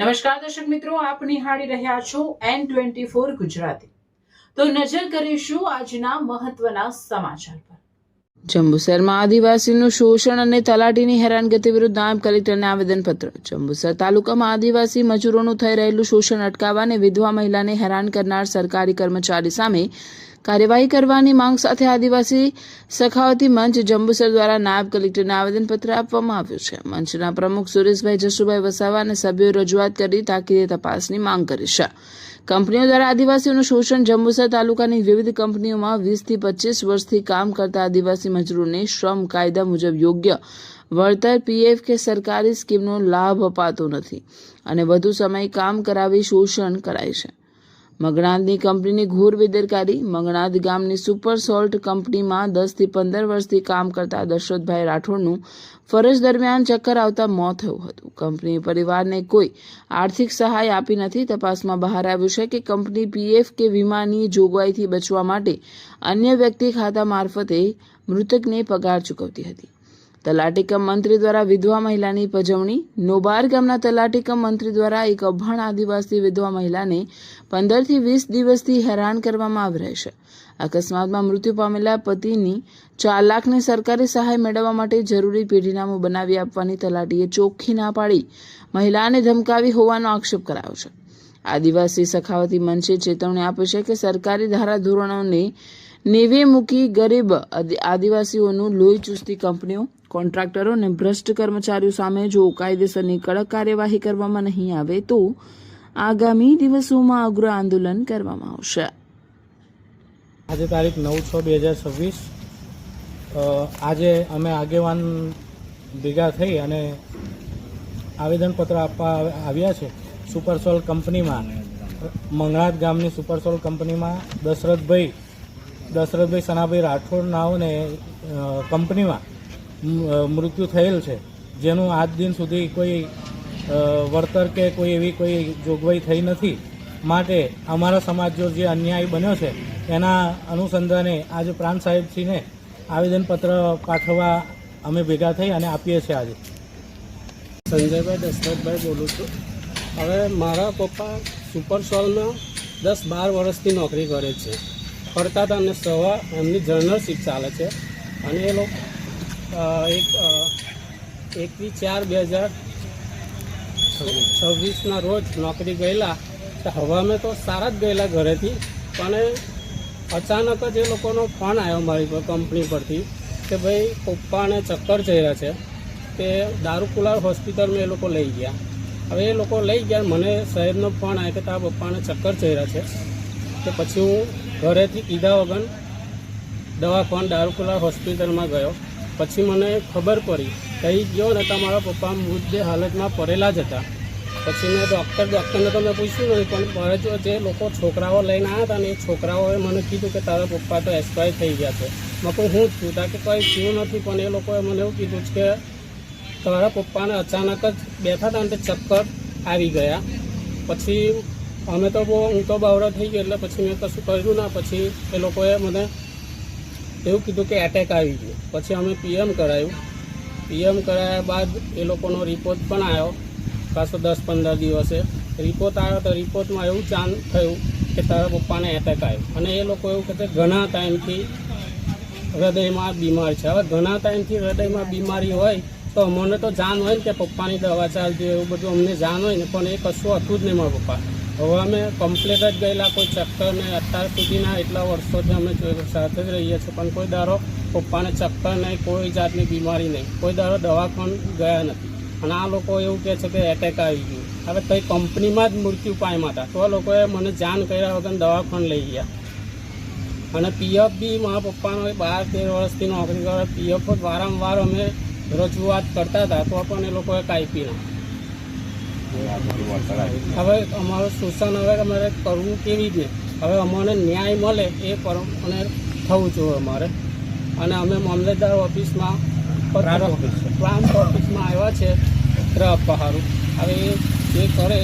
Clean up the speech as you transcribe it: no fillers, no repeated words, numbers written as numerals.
નમસ્કાર દર્શક મિત્રો, આપ નિહાળી રહ્યા છો N24 ગુજરાતી। તો નજર કરીશું આજના મહત્વના સમાચાર પર। જંબુસરમાં આદિવાસીનું શોષણ અને તલાટીની હેરાનગતિ વિરુદ્ધ નાયબ કલેક્ટરને આવેદનપત્ર। જંબુસર તાલુકામાં આદિવાસી મજૂરોનું થઈ રહેલું શોષણ અટકાવવા અને વિધવા મહિલાને હેરાન કરનાર સરકારી કર્મચારી સામે કાર્યવાહી કરવાની માંગ સાથે આદિવાસી સખાવતી મંચ જંબુસર દ્વારા નાયબ કલેક્ટરને આવેદનપત્ર આપવામાં આવ્યું છે। મંચના પ્રમુખ સુરેશભાઈ જશુભાઈ વસાવા અને સભ્યોએ રજૂઆત કરી તાકીદે તપાસની માંગ કરી છે। કંપનીઓ દ્વારા આદિવાસીઓનું શોષણ। જંબુસર તાલુકાની વિવિધ કંપનીઓમાં 20 થી 25 વર્ષથી કામ કરતા આદિવાસી મજૂરોને શ્રમ કાયદા મુજબ યોગ્ય વળતર, પીએફ કે સરકારી સ્કીમનો લાભ અપાતો નથી અને વધુ સમય કામ કરાવી શોષણ કરાય છે। મગણાદની કંપનીની ઘોર બેદરકારી। મગણાદ ગામની સુપર સોલ્ટ કંપનીમાં 10 થી 15 વર્ષથી કામ કરતા દશરથભાઈ રાઠોડનું ફરજ દરમિયાન ચક્કર આવતા મોત થયું હતું। કંપનીએ પરિવારને કોઈ આર્થિક સહાય આપી નથી। તપાસમાં બહાર આવ્યું છે કે કંપની પીએફ કે વીમાની જોગવાઈથી બચવા માટે અન્ય વ્યક્તિ ખાતા મારફતે મૃતકને પગાર ચૂકવતી હતી। તલાટી કમ મંત્રી દ્વારા વિધવા મહિલાની પજવણી। નોબાર ગામના તલાટી કમ મંત્રી દ્વારા એક અભણ આદિવાસી વિધવા મહિલાને 15 થી 20 દિવસથી હેરાન કરવામાં આવી રહી છે। અકસ્માતમાં મૃત્યુ પામેલા પતિની 4 લાખની સરકારી સહાય મેળવવા માટે જરૂરી પેઢીનામું બનાવી આપવાની તલાટીએ ચોખ્ખી ના પાડી મહિલાને ધમકાવી હોવાનો આક્ષેપ કરાયો છે। આદિવાસી સખાવતી મંચે ચેતવણી આપી છે કે સરકારી ધારાધોરણોને નેવે મૂકી ગરીબ આદિવાસીઓનું લોહી ચૂસતી કંપનીઓ, કોન્ટ્રાક્ટરો અને ભ્રષ્ટ કર્મચારીઓ સામે જો કાયદેસરની કડક કાર્યવાહી કરવામાં નહીં આવે તો આગામી દિવસોમાં ઉગ્ર આંદોલન કરવામાં આવશે। આજે તારીખ 9/6/2026 આજે અમે આગેવાન ભેગા થઈ અને આવેદનપત્ર આપવા આવ્યા છે। સુપરસોલ કંપનીમાં મંગળાદ ગામની સુપરસોલ કંપનીમાં દશરથભાઈ સનાભાઈ રાઠોડ નાઓને કંપનીમાં મૃત્યુ થયેલ છે, જેનું આજ દિન સુધી કોઈ વળતર કે કોઈ એવી કોઈ જોગવાઈ થઈ નથી। માટે અમારા સમાજ જો જે અન્યાય બન્યો છે એના અનુસંધાને આજે પ્રાંત સાહેબશ્રીને આવેદનપત્ર પાઠવવા અમે ભેગા થઈ અને આપીએ છીએ। આજે સંજયભાઈ દશરથભાઈ બોલું છું। હવે મારા પપ્પા સુપરસોલમાં 10-12 વર્ષથી નોકરી કરે છે, કરતા હતા અને સવા એમની જર્નલશીપ ચાલે છે અને એ લોકો 21/4/2026ના રોજ નોકરી ગયેલા। હવામાં તો સારા જ ગયેલા ઘરેથી, પણ અચાનક જ એ લોકોનો ફોન આવ્યો મારી પર કંપની પરથી કે ભાઈ પપ્પાને ચક્કર ચડ્યા છે, તે દારૂકુલાર હોસ્પિટલમાં એ લોકો લઈ ગયા। હવે એ લોકો લઈ ગયા, મને સાહેબનો ફોન આવ્યો કે તારા પપ્પાને ચક્કર ચડ્યા છે। કે પછી હું ઘરેથી કીધા વગર દવાખાના દારૂકુલાર હોસ્પિટલમાં ગયો। પછી મને ખબર પડી, કહી ગયો ને તમારા પપ્પા મૃતદેહ હાલતમાં પડેલા જ હતા। પછી મેં ડૉક્ટરને તો મેં પૂછ્યું નહીં, પણ મારે જે લોકો છોકરાઓ લઈને આવ્યા હતા ને એ છોકરાઓએ મને કીધું કે તારા પપ્પા તો એક્સપાયર થઈ ગયા છે। મેં કહું હું જ છું, કે કંઈ થયું નથી, પણ એ લોકોએ મને એવું કીધું કે તારા પપ્પાને અચાનક જ બેઠા હતા ને તે ચક્કર આવી ગયા। પછી અમે તો હું તો બાવરા થઈ ગયો, એટલે પછી મેં કશું કર્યું ના। પછી એ લોકોએ મને એવું કીધું કે એટેક આવી ગયો। પછી અમે પીએમ કરાવ્યું। પીએમ કરાવ્યા બાદ એ લોકોનો રિપોર્ટ પણ આવ્યો, પાછો 10-15 દિવસે રિપોર્ટ આવ્યો। તો રિપોર્ટમાં એવું જાણ થયું કે તારા પપ્પાને એટેક આવ્યો અને એ લોકો એવું કહે છે ઘણા ટાઈમથી હૃદયમાં બીમાર છે। હવે ઘણા ટાઈમથી હૃદયમાં બીમારી હોય તો અમને તો જાણ હોય ને કે પપ્પાની દવા ચાલતી હોય, એવું બધું અમને જાણ હોય ને, પણ એ કશું હતું જ નહીં મારા પપ્પા। હવે અમે કમ્પ્લેટ જ ગયેલા, કોઈ ચક્કર નહીં। અત્યાર સુધીના એટલા વર્ષોથી અમે સાથે જ રહીએ છીએ, પણ કોઈ દારો પપ્પાને ચક્કર નહીં, કોઈ જાતની બીમારી નહીં, કોઈ દારો દવાખાને ગયા નથી। અને આ લોકો એવું કહે છે કે એટેક આવી ગયું। હવે કઈ કંપનીમાં જ મૃત્યુ પામ્યા હતા, તો આ લોકોએ મને જાણ કર્યા વગર દવાખાને લઈ ગયા। અને પીએફ બી મારા પપ્પાનો 12-13 વર્ષથી નોકરી કરે, પીએફ વારંવાર અમે રજૂઆત કરતા હતા તો પણ એ લોકોએ કાપી ના। હવે અમારું શોષણ હવે અમારે કરવું કેવી રીતે? હવે અમને ન્યાય મળે એ અને થવું જોઈએ અમારે। અને અમે મામલતદાર ઓફિસમાં પ્રાંત ઓફિસમાં આવ્યા છે પત્ર આપવા સારું। હવે એ કરે